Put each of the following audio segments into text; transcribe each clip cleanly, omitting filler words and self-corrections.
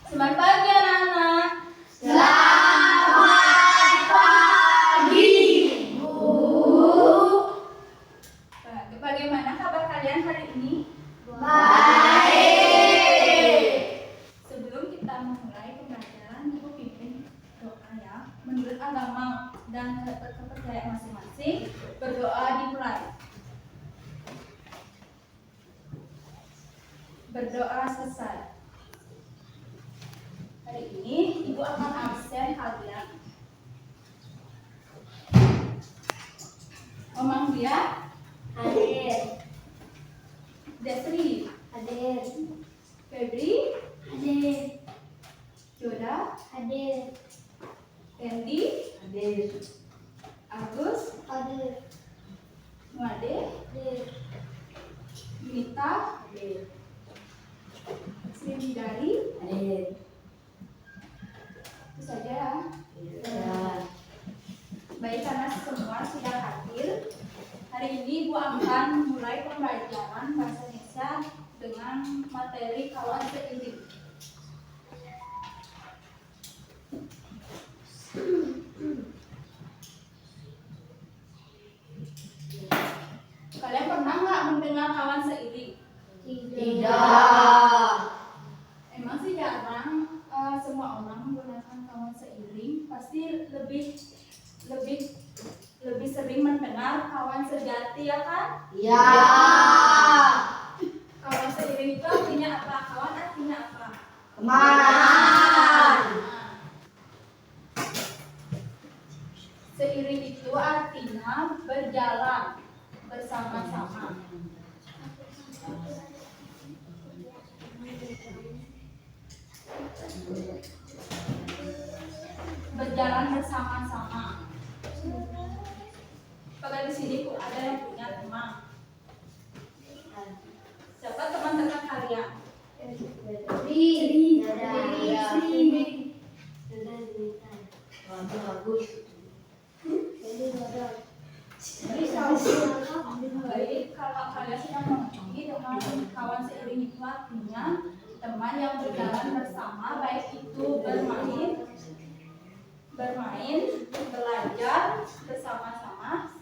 Selamat pagi anak-anak. Selamat pagi, Bu. Bagaimana kabar kalian hari ini? Baik. Sebelum kita memulai pembelajaran, Ibu pimpin doa ya. Menurut agama dan kepercayaan masing-masing, berdoa dimulai. Berdoa selesai. Hari ini Ibu akan absen kalian. Omang dia Hadir. Desri, Hadir. Febri, Hadir. Yoda, Hadir. Randy, Hadir. Agus, Hadir. Muade, Hadir. Yunita, Hadir. Sri Bidari. Hadir. Itu saja ya. Ya. Baik, karena semua sudah hadir, hari ini Ibu akan mulai pembelajaran bahasa Indonesia dengan materi kawan seiring. Kalian pernah nggak mendengar kawan seiring? Tidak. Emang sih jarang semua orang menggunakan kawan seiring. Pasti lebih sering mendengar kawan sejati, ya kan? Ya. Kawan seiring itu artinya apa? Kawan artinya apa? Teman. Seiring itu artinya berjalan bersama-sama. Berjalan bersama-sama. Kalau di sini kok ada yang punya teman. Siapa teman-teman kalian? Baik, kalau kalian sudah mengerti dengan kawan seiring itu artinya teman yang berjalan bersama, baik itu bermain, belajar bersama-sama.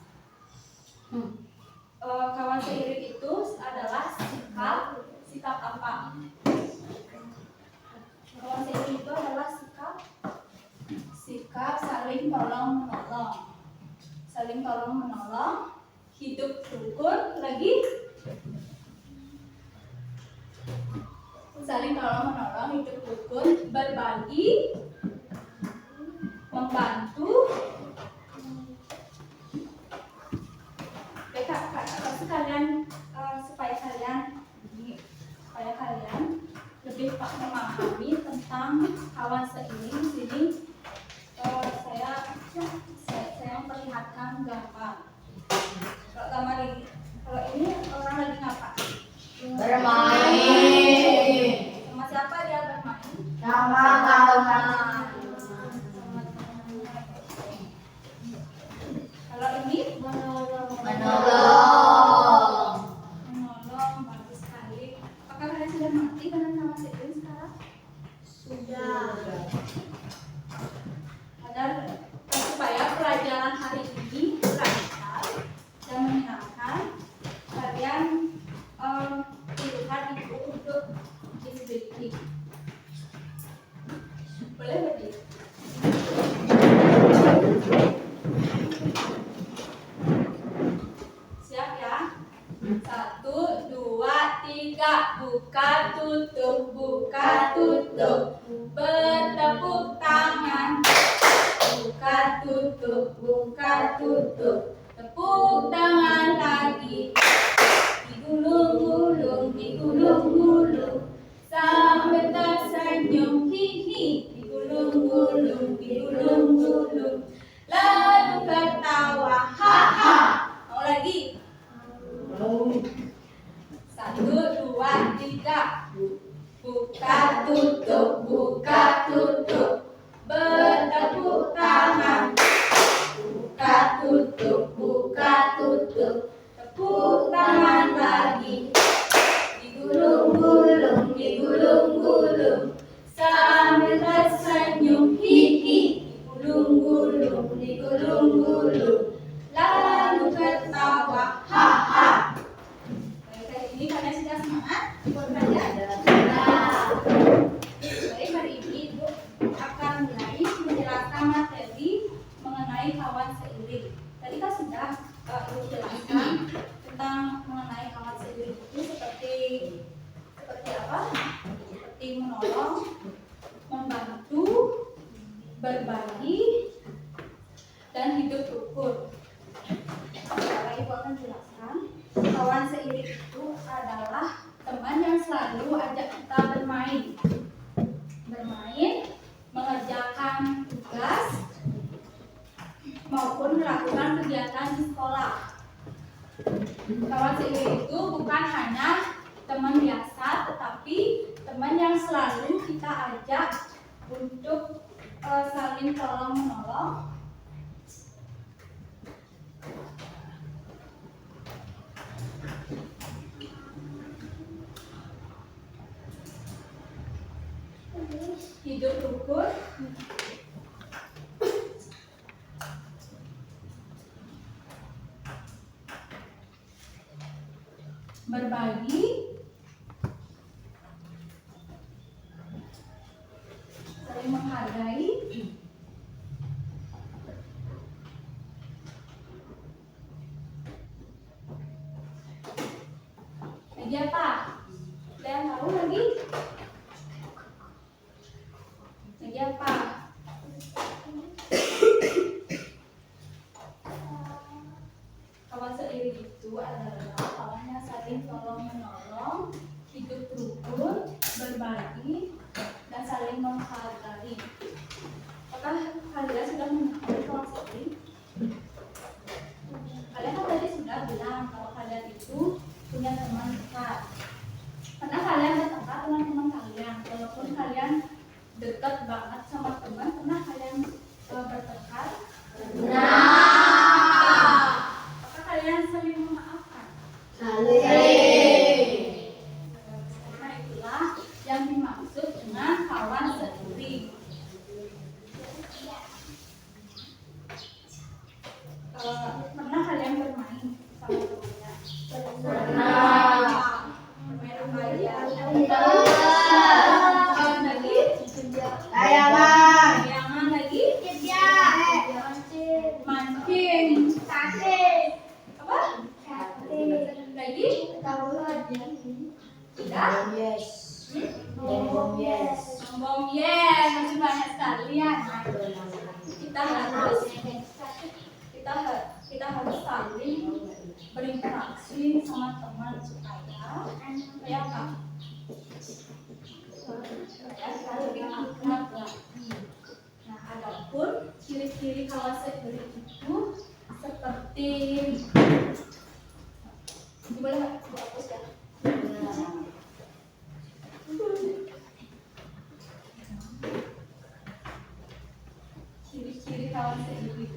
Kawan seiring itu adalah sikap apa? Kawan seiring itu adalah sikap saling tolong menolong, hidup rukun, lagi saling tolong menolong, hidup rukun, berbagi, membantu. Supaya kalian lebih memahami tentang kawan seiring, di sini saya memperlihatkan gambar. Kalau gambar ini, kalau ini orang lagi ngapa? Bermain. Sama siapa dia bermain? Sama kawan. Kalau ini Menolong. menolong, bagus sekali. Apakah kalian sudah mengerti dengan kawan seiring sekarang? Sudah. Agar supaya pelajaran hari ini lancar dan menyenangkan, kalian pilihan itu untuk diskusi. Boleh berdiri? Siap ya? 1, 2, 3. Buka tutup, buka tutup. Bertepuk tangan. Buka tutup, buka tutup. Tepuk tangan lagi. Digulung-gulung, digulung-gulung. Sampai tersenyum, hihi. Digulung-gulung, digulung-gulung. Lalu ketawa, haha. Mau lagi? 1, 2, 3. Buka tutup, buka tutup. Bertepuk tangan. Buka tutup, buka tutup. Tepuk tangan lagi. Digulung-gulung, digulung-gulung. membantu, berbagi, dan hidup rukun. Sekarang Ibu akan jelaskan, kawan seiring itu adalah teman yang selalu ajak kita bermain, mengerjakan tugas, maupun melakukan kegiatan di sekolah. Kawan seiring itu bukan hanya teman biasa, tetapi teman yang selalu kita ajak untuk saling tolong menolong, hidup rukun, berbagi, saling menghargai, lagi apa? Ada yang tahu lagi? Lagi apa? Kawan seiring itu adalah kawan yang saling tolong menolong, hidup rukun, berbagi, dan saling menghargai. Apakah kalian sudah mengetahui kawan seiring? Kalian kan tadi sudah bilang kalau kalian itu punya teman dekat. Pernah kalian bertengkar dengan teman kalian? Walaupun kalian dekat banget sama teman, pernah kalian bertengkar? Apakah kalian saling memaafkan? Karena itulah yang dimaksud dengan kawan seiring. Pernah kalian bermain sama temannya? Bermain apa aja? Lagi? Layangan lagi? Mancing. Apa? Lagi? Tidak? Bom yes, masih banyak sekali ya. Kita harus saling berinteraksi sama teman supaya apa? Supaya kita lebih akrab lagi. Nah, adapun ciri-ciri kawan seiring itu seperti boleh hapus ya? Ciri-ciri kawan seiring.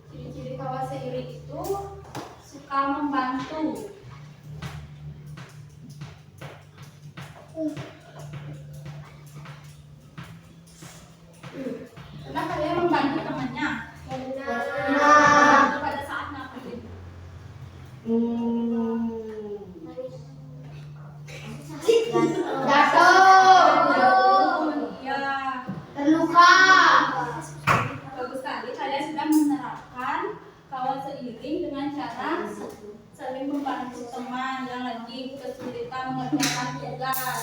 Ciri-ciri kawan seiring itu suka membantu. Pernah kalian membantu temannya? Pada saat ngapain? Ya, Terluka. bagus sekali. Kalian sudah menerapkan kawan seiring dengan cara saling membantu teman yang lagi kesulitan mengerjakan tugas.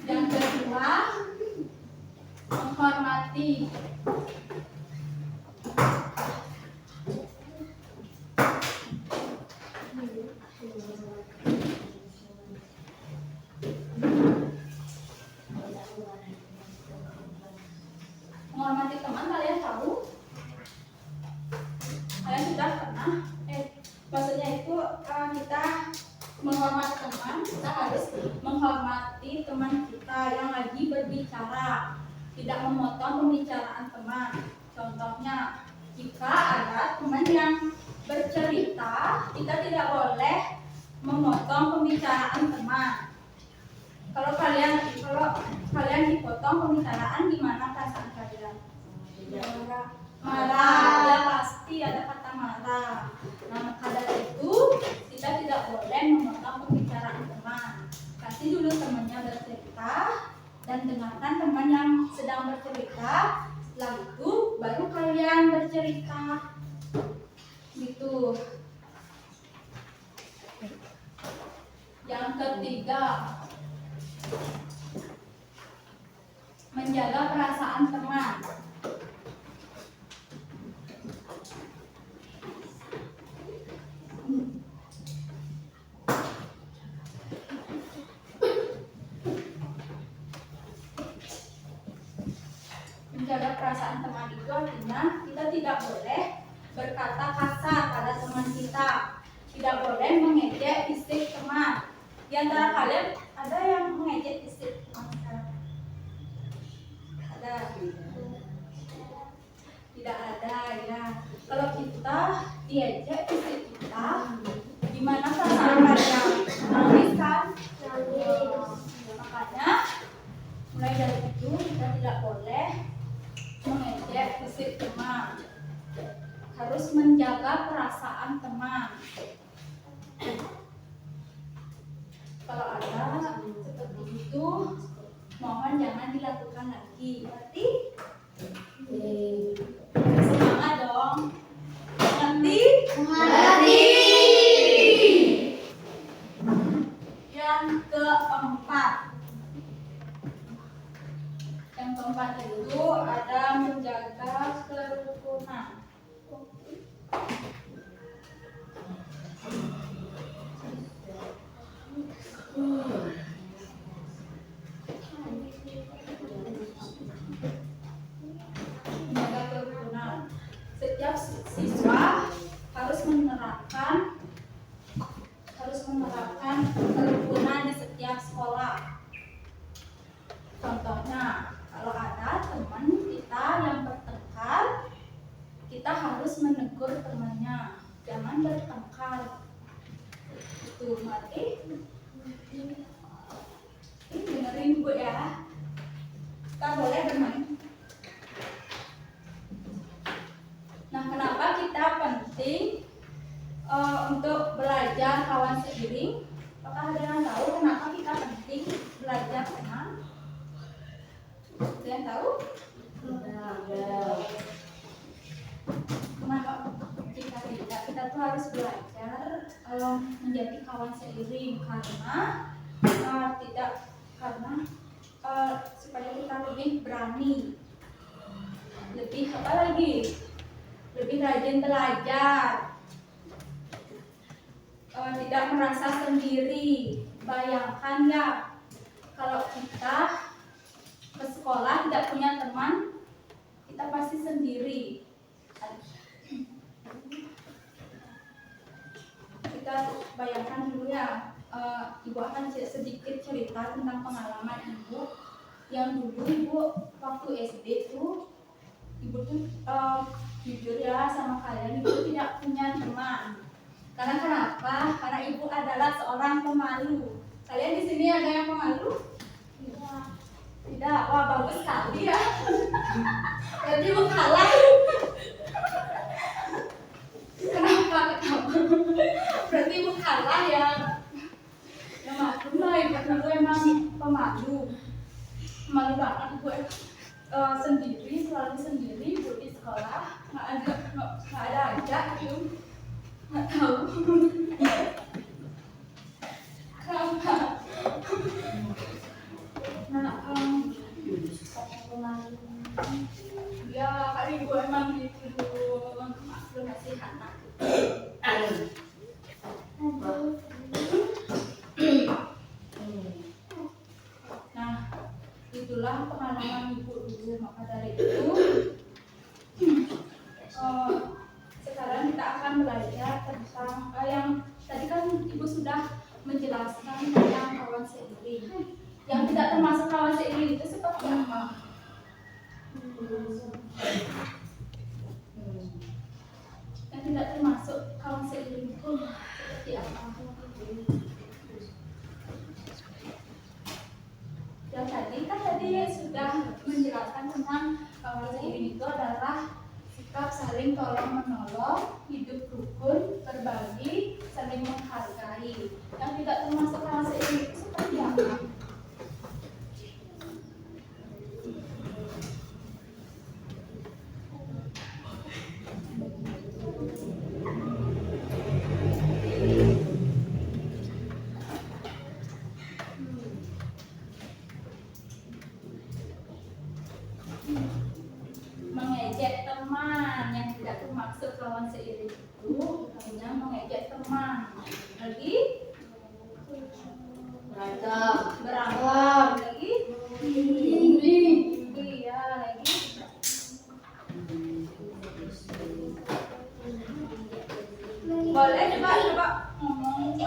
Yang kedua, menghormati. Menghormati teman, kalian tahu? Kalian sudah pernah? Maksudnya itu kita menghormati teman, kita harus menghormati teman kita yang lagi berbicara, tidak memotong pembicaraan teman. Contohnya, jika ada teman yang bercerita, kita tidak boleh memotong pembicaraan teman. Kalau kalian dipotong pembicaraan, gimana perasaan kalian? Marah, ya pasti ada kata marah. Nah, maka dari itu kita dan dengarkan teman yang sedang bercerita. Setelah itu baru kalian bercerita. Gitu. Yang ketiga, menjaga perasaan teman. Menjaga perasaan teman itu artinya kita tidak boleh berkata kasar pada teman kita, tidak boleh mengejek fisik teman. Di antara kalian ada yang mengejek fisik teman sekarang? Ada? Tidak ada ya. Kalau kita diejek fisik kita, gimana perasaan kalian? Nangis kan? Makanya mulai dari itu kita tidak boleh mengejek fisik teman, harus menjaga perasaan teman. Kalau ada seperti itu, mohon jangan dilakukan lagi. Berarti semangat dong. Mengerti? Mengerti. Yang keempat. Yang keempat itu ada menjaga kerukunan. Menjaga kerukunan. Setiap siswa harus menerapkan kerukunan di setiap sekolah. Contohnya, kalau ada teman kita yang bertengkar, kita harus menegur temannya, jangan bertengkar. Itu mati. Dengerin Bu ya. Kita boleh bermain. Nah, kenapa kita penting untuk belajar kawan seiring? Apakah ada yang tahu kenapa kita penting belajar teman? Ada yang tahu? Kenapa kita tuh harus belajar menjadi kawan seiring karena supaya kita lebih berani, lebih apa lagi? Lebih rajin belajar, tidak merasa sendiri. Bayangkan ya, kalau kita ke sekolah tidak punya teman, kita pasti sendiri. Kita bayangkan dulu ya, Ibu akan sedikit cerita tentang pengalaman Ibu. Yang dulu Ibu waktu SD tuh, Ibu tuh jujur ya sama kalian, Ibu tidak punya teman. Karena kenapa? Karena Ibu adalah seorang pemalu. Kalian di sini ada yang pemalu? Tidak. Wah, bagus sekali ya. Berarti Ibu kalah. Kenapa? Berarti Ibu kalah ya. Ya maklum lah, Ibu dulu emang pemalu. Pemalu banget Ibu. Selalu sendiri Ibu di sekolah. Nggak ada aja gitu. Nggak tahu. Kenapa? Ya, kali Ibu emang gitu dulu. Maklum masih anak. Nah, itulah pengalaman Ibu dulu. Maka dari itu, sekarang kita akan belajar tentang yang tadi kan Ibu sudah menjelaskan tentang kawan seiring. Yang tidak termasuk kawan seiring itu seperti apa? Yang tidak termasuk kawan seiring itu seperti apa? Yang tadi sudah menjelaskan tentang kawan seiring itu adalah sikap saling tolong menolong, hidup rukun, berbagi, saling menghargai. Yang tidak termasuk kawan seiring itu seperti apa?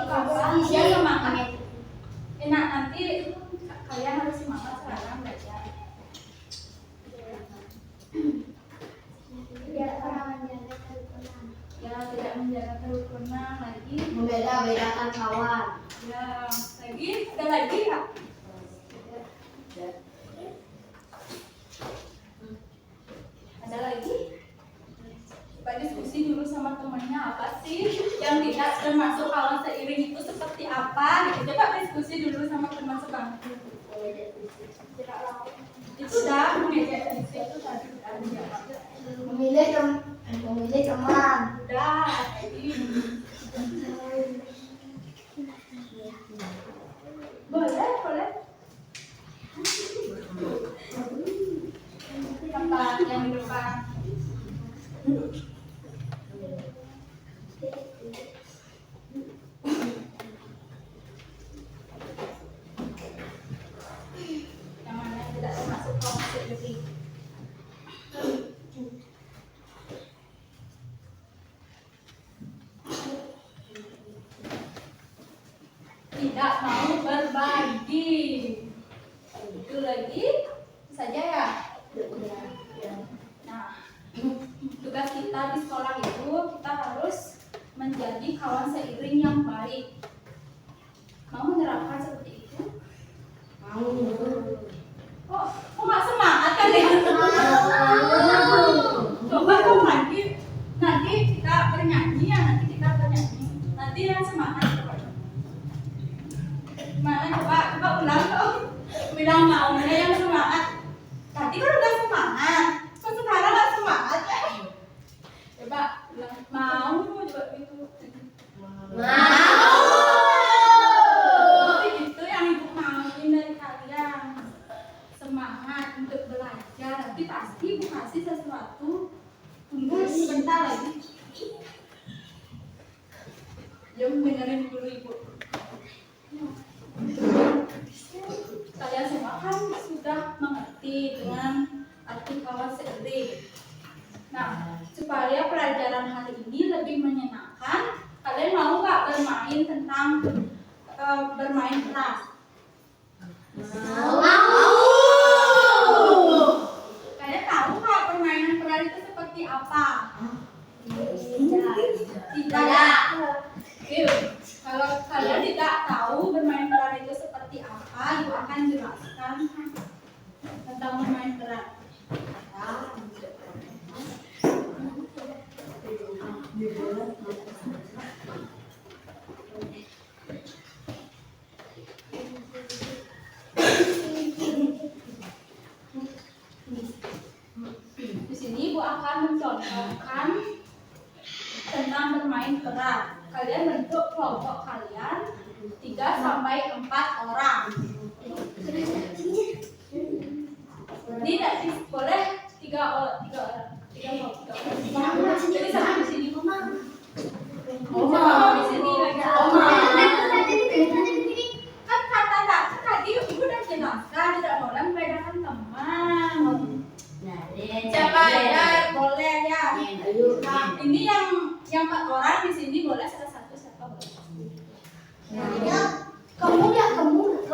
apa-apa. Dia semangat. Enak, nanti kalian harus semangat sekarang belajar. Ya, tidak menjaga kerukunan lagi. Membeda-bedakan kawan. Ya, lagi, ada lagi ya? Ada lagi? Coba diskusi dulu sama temennya apa sih yang tidak termasuk kawan seiring itu seperti apa gitu. Coba diskusi dulu sama teman sebangku. Itu dah mengejek itu tadi udah dijawab. Memilih teman. Udah, jadi boleh. Tempat yang di depan. Yang mana tidak termasuk kawan seiring. Tidak mau berbagi. Itu lagi saja ya. Nah, tugas kita di sekolah itu kita harus menjadi kawan seiring yang baik. Mau menerapkan seperti itu? Mau. Kok nggak semangat kan ya? Coba dong nanti kita bernyanyi ya, nanti yang semangat. Mana coba ulang dong. Bilang maunya yang semangat. Tadi kan udah semangat. Kok sekarang nggak semangat ya? Coba bilang mau coba gitu. Mau. Itu yang ibu mauin dari kalian. Semangat untuk belajar. Nanti pasti ibu kasih sesuatu. Tunggu sebentar lagi. Yuk dengerin dulu ibu. Kalian semua kan sudah mengerti dengan arti kawan seiring. Nah, supaya pelajaran hari ini lebih menyenangkan, kalian mau nggak bermain tentang bermain peran? Mau. Kalian tahu nggak permainan peran itu seperti apa? Tidak. Yuk, kalau kalian tidak tahu bermain peran itu seperti apa, ibu akan jelaskan tentang bermain peran. Di sini ibu akan mencontohkan tentang bermain peran. Kalian bentuk kelompok kalian 3-4 orang. Ini tidak boleh 3 orang. Jadi sama di sini. Sama di sini lagi. Kan kata tadi ibu udah jelaskan tidak boleh membedakan teman. Siapa ya boleh ya. Nah, ini yang 4 orang di sini boleh salah satu siapa boleh. Kamu.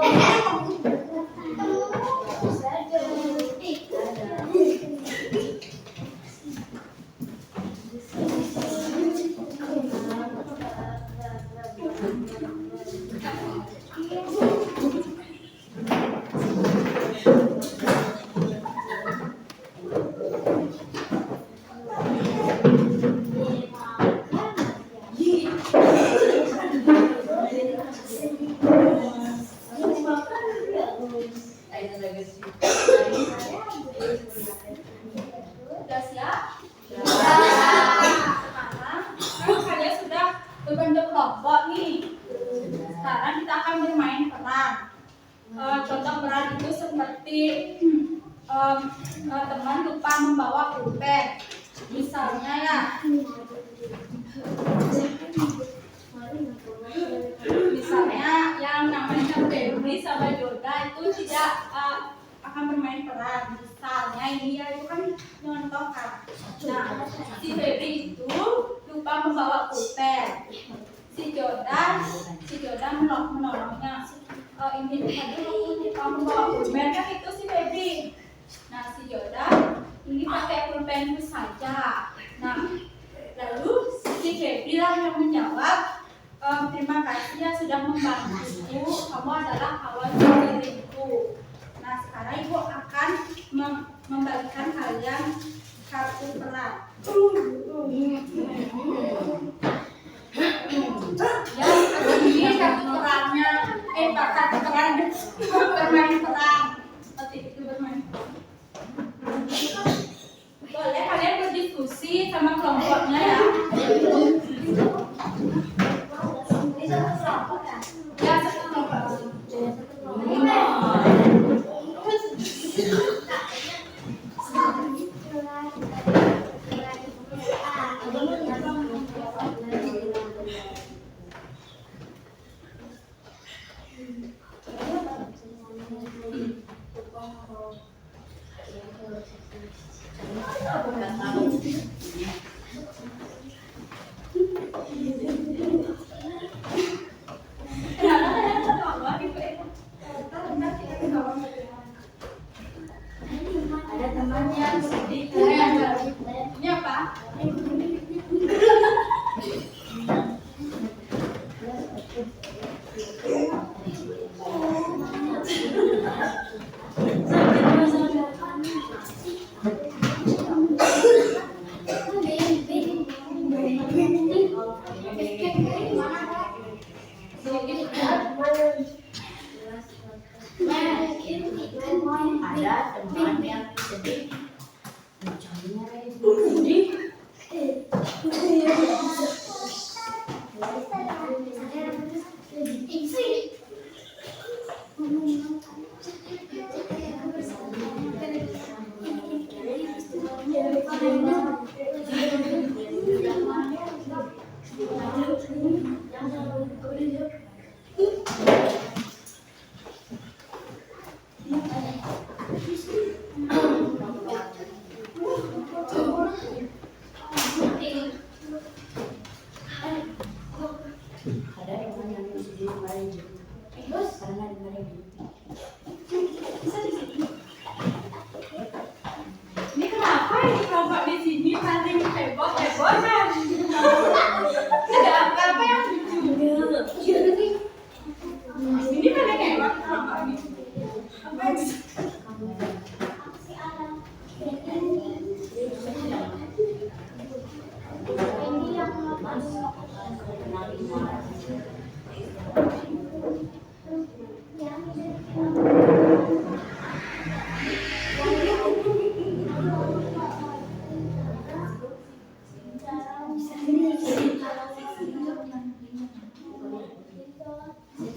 Sudah siap? Sekarang kan kalian sudah berbentuk kelompok nih. Sekarang kita akan bermain peran. Contoh peran itu seperti teman lupa membawa pulpen. Misalnya ya, yang namanya Febri sama Yoda itu tidak akan bermain peran. Misalnya ini ya, itu kan mencontohkan. Nah, si Febri itu lupa membawa pulpen. Si ini aduh kamu bawa pulpen kan itu si Febri. Nah si Yoda ini pakai pulpenku saja. Nah lalu si Febri lah yang menjawab, terima kasih ya sudah membantuku. Kamu adalah kawan diriku. Nah sekarang ibu akan membagikan kalian kartu peran. Ya, ini kartu perannya. Kartu peran bermain peran. Seperti itu bermain peran. Boleh kalian berdiskusi sama kelompoknya ya. Ya satu kelompok. Ada temannya sedih. Ini apa? Ada teman yang sedih. Ini kenapa ini kelompok di sini paling heboh-hebohan? Ada apa yang lucu? Ini paling heboh kelompok ini. Apa yang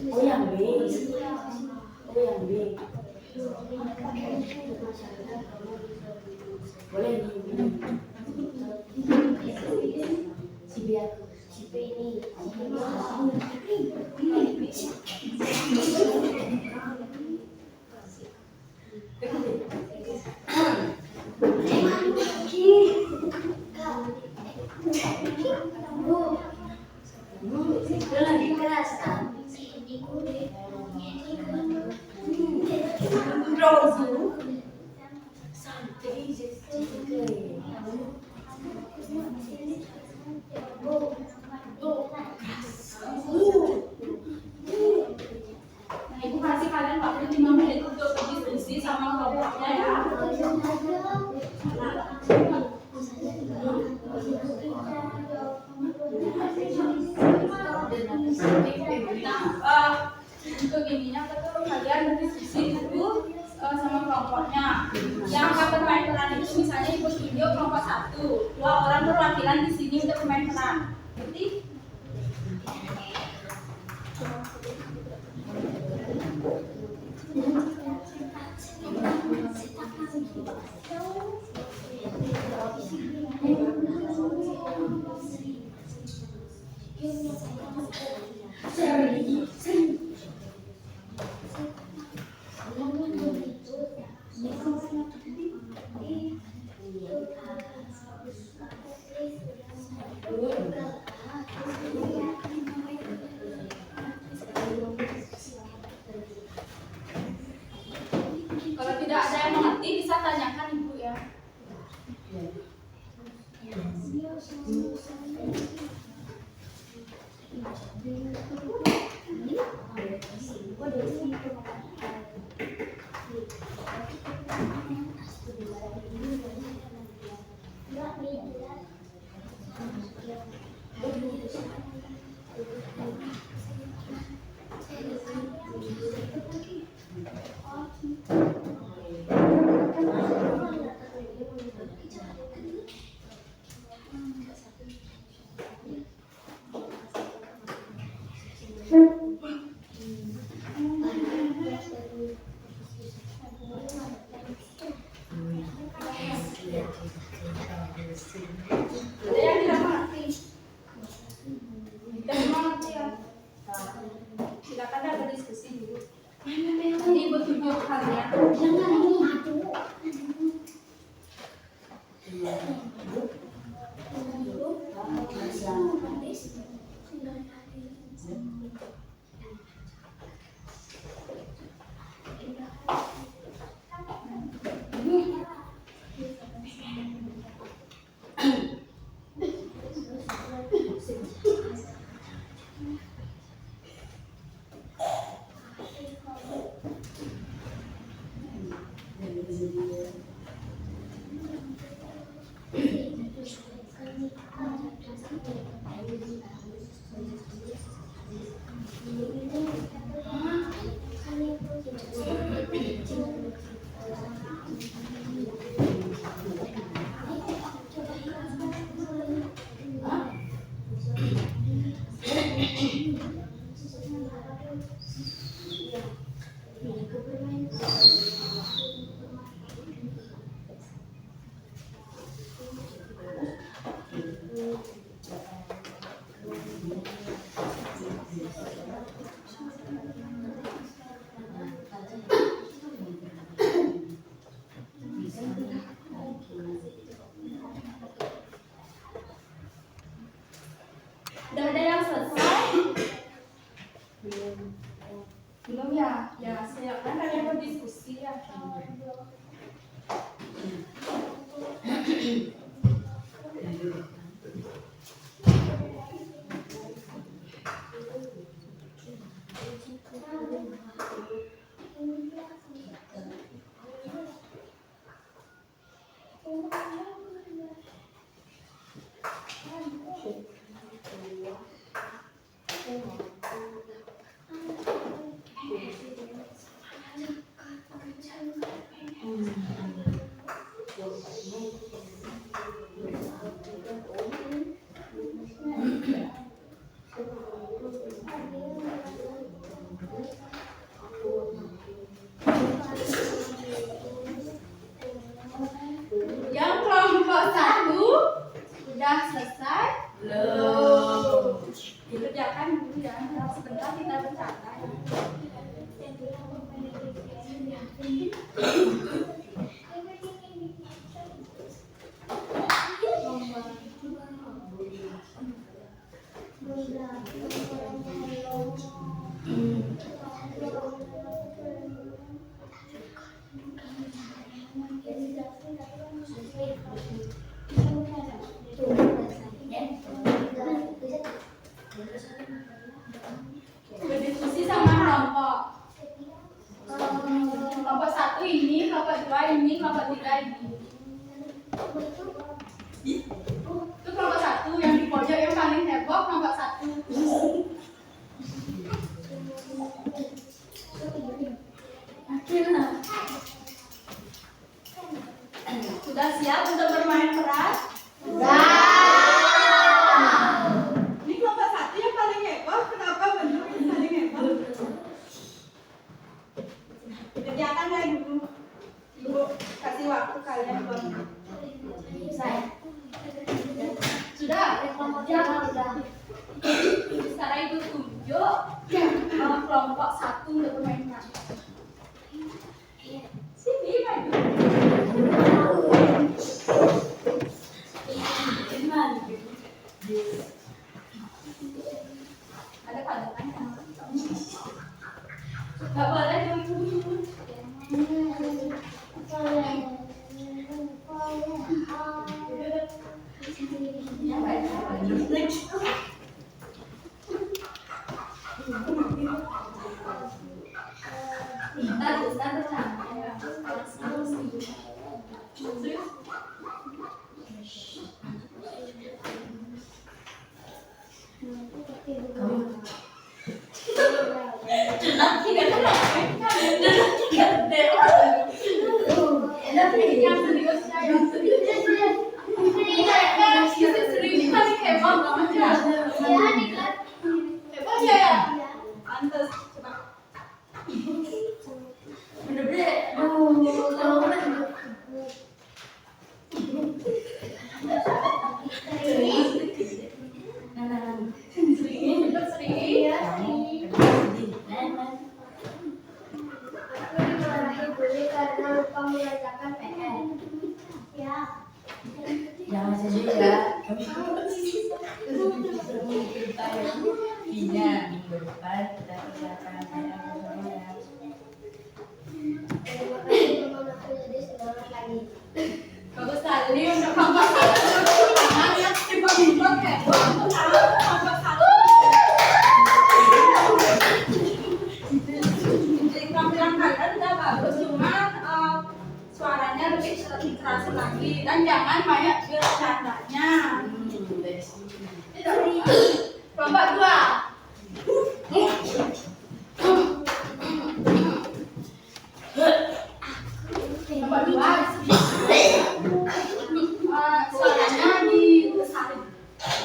Oh yang B. Boleh ini. Si B ini. Lagi keras kan? Nah, ibu kasih kalian waktu 5 menit untuk berdiskusi sama kelompoknya ya. Untuk ininya betul kalian berdiskusi dulu sama kelompoknya. Yang akan bermain peran itu misalnya ibu tunjuk kelompok 1, 2 orang perwakilan di sini untuk bermain peran. Jadi silakan dah berdiskusi dulu. Ini ibu tunjuk halnya. Jangan ini aduh. Udah ada yang selesai? Belum ya? Ya, silakan kalian berdiskusi ya. Yang kelompok 1 sudah selesai? Belum. Dikerjakan dulu ya. Sebentar kita bersantai. Berdiskusi sama kelompok. Kelompok 1 ini, kelompok 2 ini, kelompok 3 ini. Itu kelompok 1 yang di pojok yang paling heboh, kelompok 1. Sudah siap untuk bermain peran? Ini kelompok 1 yang paling heboh. Kenapa benar yang paling heboh? Kerjakan lagi dulu. Ibu kasih waktu kalian buat sudah. Sekarang ibu tunjuk kelompok 1 untuk bermain peran. Sini maju. Ada padangan kan? Gak boleh dulu. Yang baik. Ustaz bercanda. Serius? Yang seriusnya, yang serius. Serius paling heboh banget ya. Heboh ya. Pantes, coba. Sri. mengerjakan PR. Ya. Jangan sedih ya. Kita ya minggu depan kita kerjakan bersama ya. Terima kasih teman aku jadi semangat lagi. Bagus sekali untuk kelompok satu. Semangat tiba-tiba heboh untuk kelompok satu. Jadi penampilan kalian udah bagus, cuman suaranya lebih terasa lagi dan jangan banyak bercandanya. Kelompok dua. Kelompok dua. Suaranya dibesarin.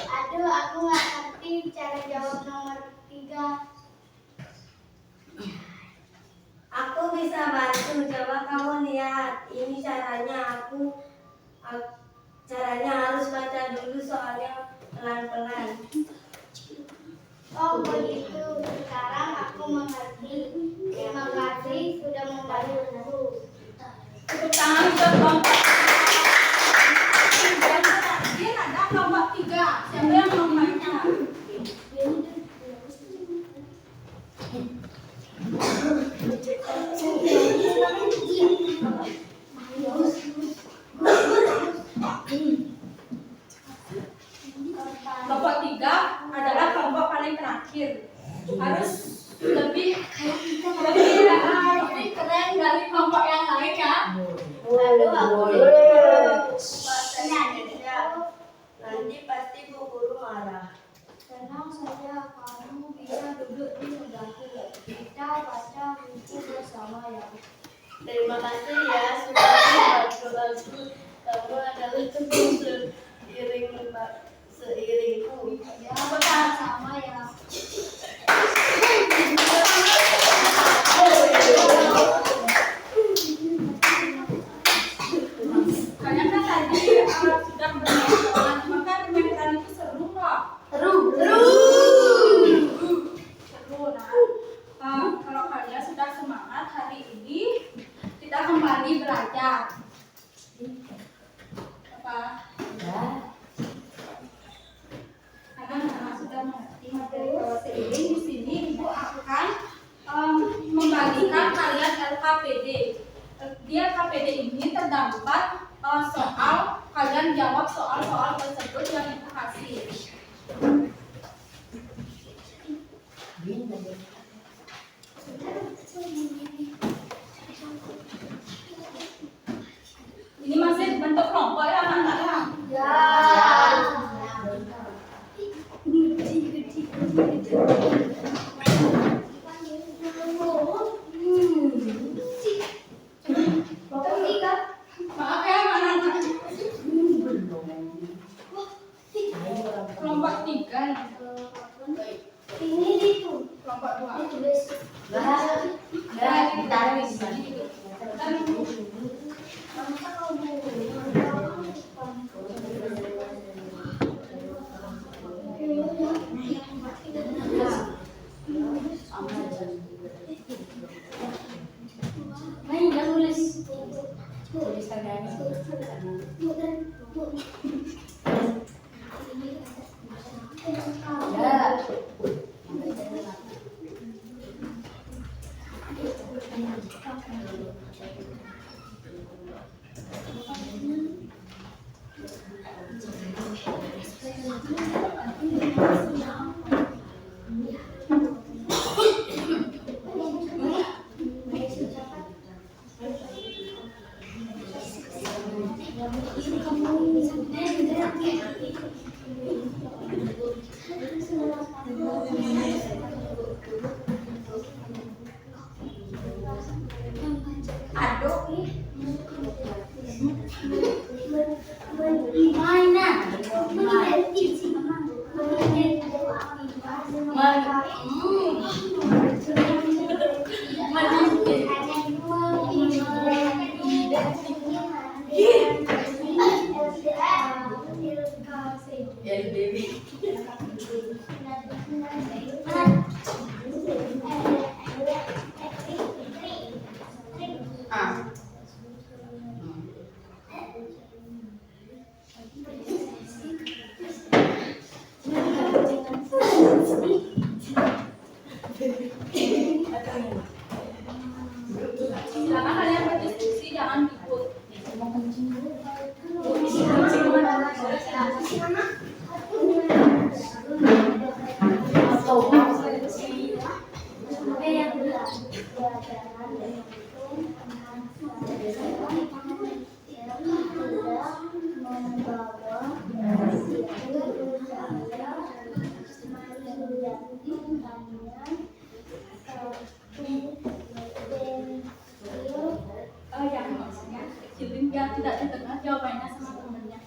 Aduh, aku nggak ngerti cara jawab nomor 3. Aku bisa bantu, coba kamu lihat. Ini caranya caranya harus baca dulu soalnya pelan-pelan. Oh begitu, sekarang aku mengerti. Terima kasih sudah membantuku. Tepuk tangan untuk kelompok tiga. Terakhir ada kelompok tiga. Siapa yang mau mainnya? Kelompok tiga adalah kelompok paling terakhir. Harus lebih keren dari kelompok yang lain ya. Lalu aku Nanti pasti Bu Guru marah. tenang saja, kamu bisa duduk di sebelahku. Kita baca buku bersama ya. Terima kasih ya sudah membantu aku. Kamu adalah teman seiringku. Ya, bersama ya. Kalian kan tadi sudah bermain, maka permainan itu seru nggak? Seru. Nah, kalau kalian sudah semangat hari ini, kita kembali belajar. Apa? Karena sudah mengerti materi bahasa seiring, di sini Ibu akan membagikan kalian LKPD. Di LKPD ini terdapat soal, kalian jawab soal-soal tersebut yang Ibu kasih. Ini masih bentuk kelompok ya anak-anak? Ya. Maaf ya anak-anak. Kelompok tiga nih. Ini itu. Kelompok dua. Ditulis. Ditaruh di sini. Aduk. Silakan kalian berdiskusi, jangan ribut. Yang maksudnya kecilin biar tidak didengar jawabannya sama temennya.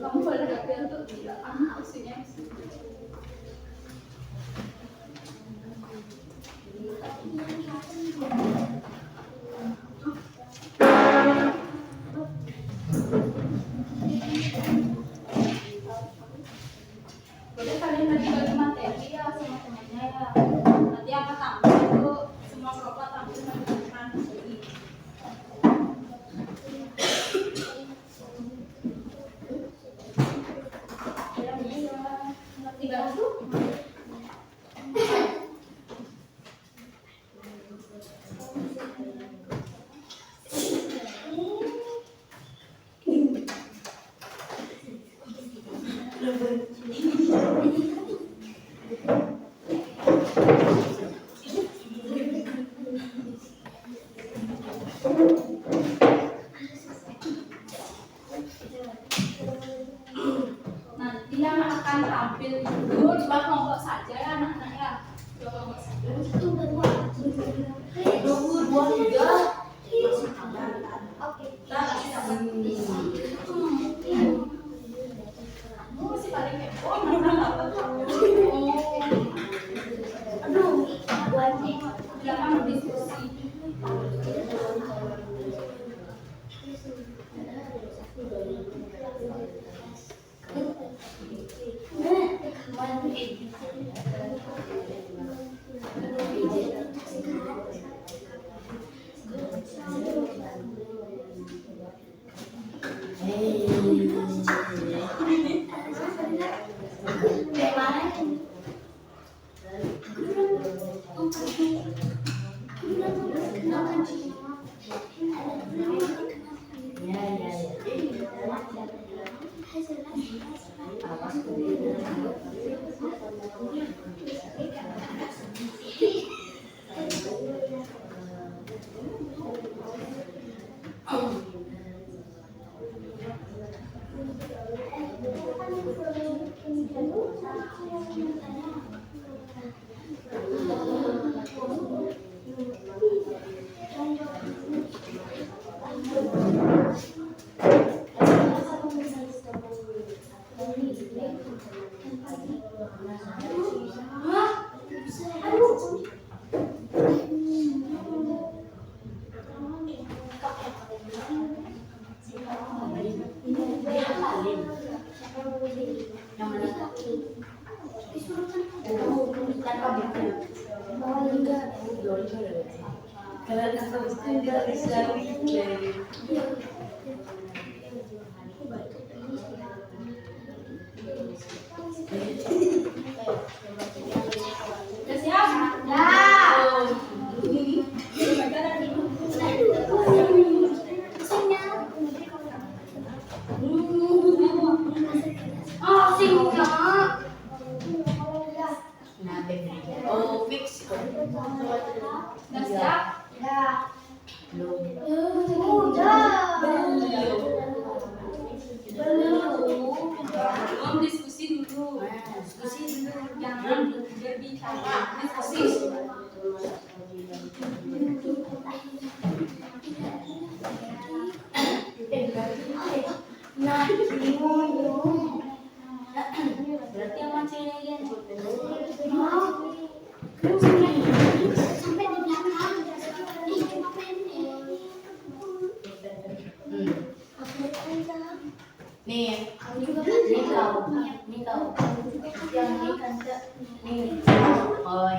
Kamu boleh ambil untuk tidak maksudnya. Boleh kalian bagi-bagi materi ya sama temannya ya. Nanti apa tampil itu semua kelompok tampil menunjukkan materi. Ya bisa ngerti bantu. Nanti yang akan tampil itu dua kelompok saja ya anak-anak ya. Dua kelompok saja. Dua tiga. Nah, kasih dapat. Kamu masih paling kepo, mana dapat? Aduh, silakan berdiskusi. Belum diskusi dulu. Jangan berbicara, diskusi. Berarti yang macam ini kan? Sampai di belakang. Nih, Aku juga ini kau, yang ini kan nih. Oh,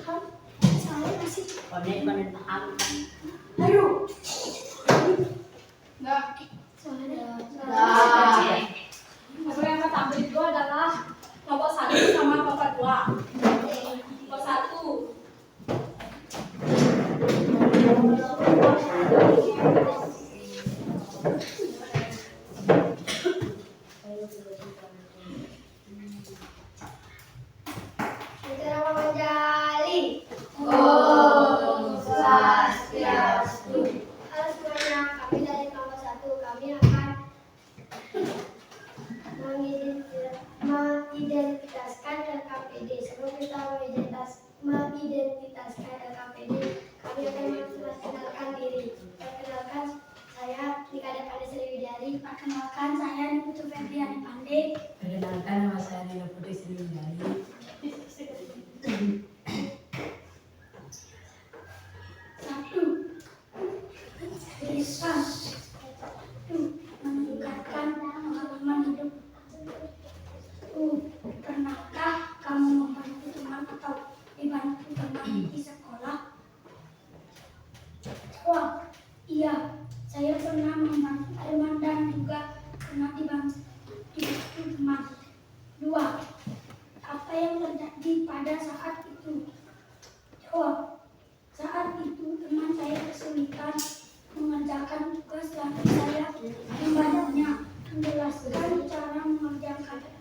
kan konek paham. Ayo. Enggak. Nah. Aku yang tampil itu adalah kelompok 1 sama kelompok 2. Kelompok 1. Saudara menjalin. Om Swastiastu. Halo semuanya, kami dari kelompok 1. Kami akan mengidentitaskan LKPD. Sebelum kita mengidentitaskan LKPD, kami akan memperkenalkan diri. Perkenalkan, saya Nikada Pandey Sriwidari. Perkenalkan, saya Niputu Febriani Pandey. Perkenalkan, nama saya Nina Putri Sriwidari. Satu, tulisan. Meningkatkan pengalaman hidup. Pernahkah kamu membantu teman atau dibantu teman di sekolah? Wah, iya, saya pernah membantu teman dan juga pernah dibantu teman. 2. Apa yang terjadi pada saat itu? Jawab. Saat itu teman saya kesulitan mengerjakan tugas dan saya membantunya menjelaskan cara mengerjakannya.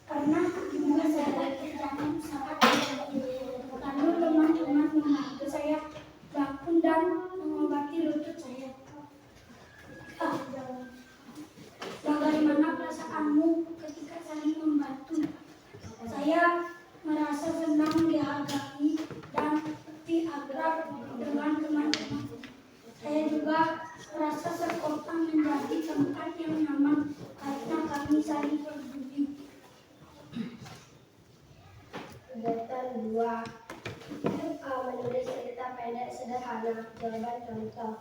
Pernah juga saya terjadi saat lalu teman-teman membantu saya bangun dan mengobati lutut saya. Bagaimana perasaanmu ketika saling membantu? Saya merasa senang dihargai dan lebih akrab dengan teman-teman. Saya juga merasa sekolah menjadi tempat yang nyaman karena kami saling peduli. Kegiatan 2. Menulis cerita pendek sederhana. Jawaban contoh.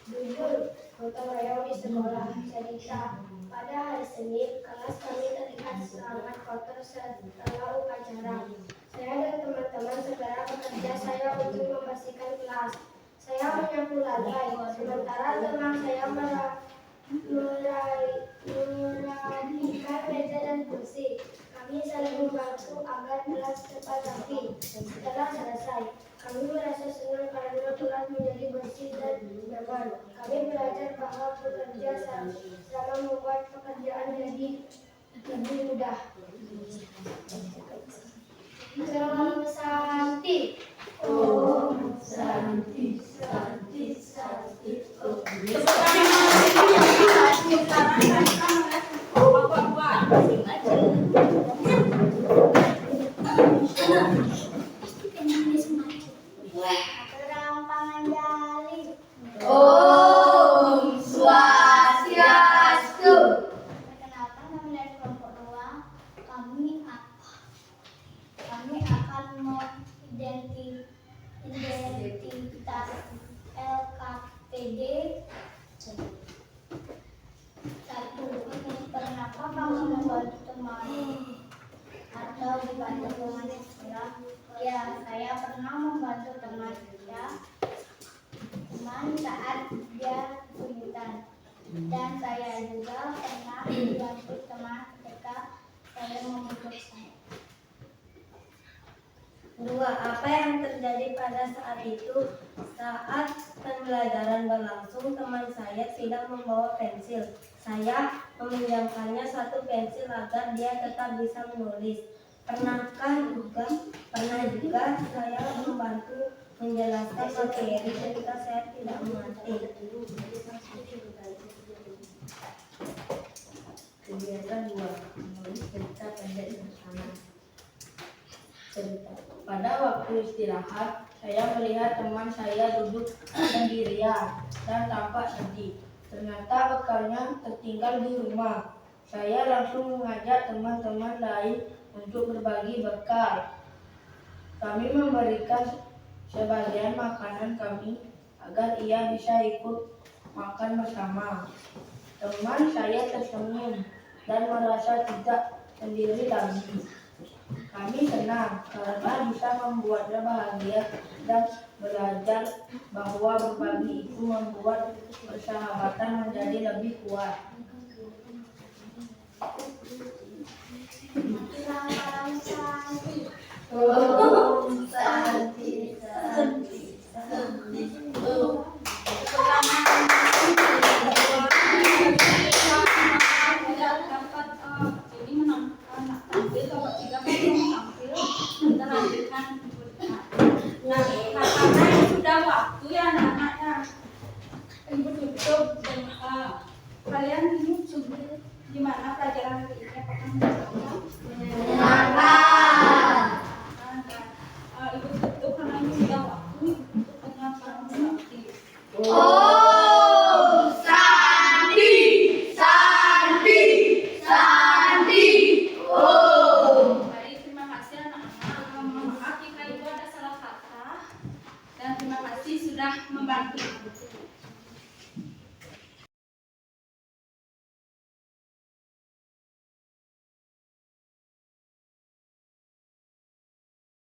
Jujur, gotong royong di sekolah. Cerita. Pada hari Senin, kelas kami terlihat sangat kotor setelah upacara. Saya dan teman-teman segera bekerja saya untuk membersihkan kelas. Saya menyapu lantai, sementara teman saya merapikan meja dan kursi. Kami saling membantu agar kelas cepat rapi. Setelah selesai, kami merasa senang karena kelas menjadi bersih dan nyaman. Kami belajar bahwa bekerja sama membuat pekerjaan jadi lebih mudah. Om Santi. Om Santi, Santi, Santi. Om. Terang Panganjali. Om Swastiastu. Perkenalkan, kami dari kelompok 2. Kami akan mengidentitas LKPD. 1. Pernahkah kamu membantu teman atau dibantu teman di sekolah? Ya, saya pernah membantu teman saat dia kesulitan. Dan saya juga pernah membantu teman ketika saya membutuhkan. 2. Apa yang terjadi pada saat itu? Saat pembelajaran berlangsung, teman saya tidak membawa pensil. Saya meminjamkannya satu pensil agar dia tetap bisa menulis. Pernah juga saya membantu menjelaskan materi ketika saya tidak mengerti. Kegiatan 2. Menulis cerita pendek sederhana. Cerita. Pada waktu istirahat, saya melihat teman saya duduk sendirian dan tampak sedih. Ternyata bekalnya tertinggal di rumah. Saya langsung mengajak teman-teman lain untuk berbagi bekal. Kami memberikan sebagian makanan kami agar ia bisa ikut makan bersama. Teman saya tersenyum dan merasa tidak sendiri lagi. Kami senang karena bisa membuatnya bahagia dan belajar bahwa berbagi itu membuat persahabatan menjadi lebih kuat. Om Santi Santi Santi Om. Tidak dapat ini menang tampil kalau tidak tampil kita lanjutkan. Nah, karena sudah waktu ya anak-anaknya ibu tutup dan kalian ini sudah gimana pelajaran hari ini apakah Menyenangkan. ibu tutup karena ini sudah waktu ibu tutup dengan para sakti. Om Santi Santi Santi Om. Baik, terima kasih anak-anak. Mohon maaf jika ibu ada salah kata dan terima kasih sudah membantu.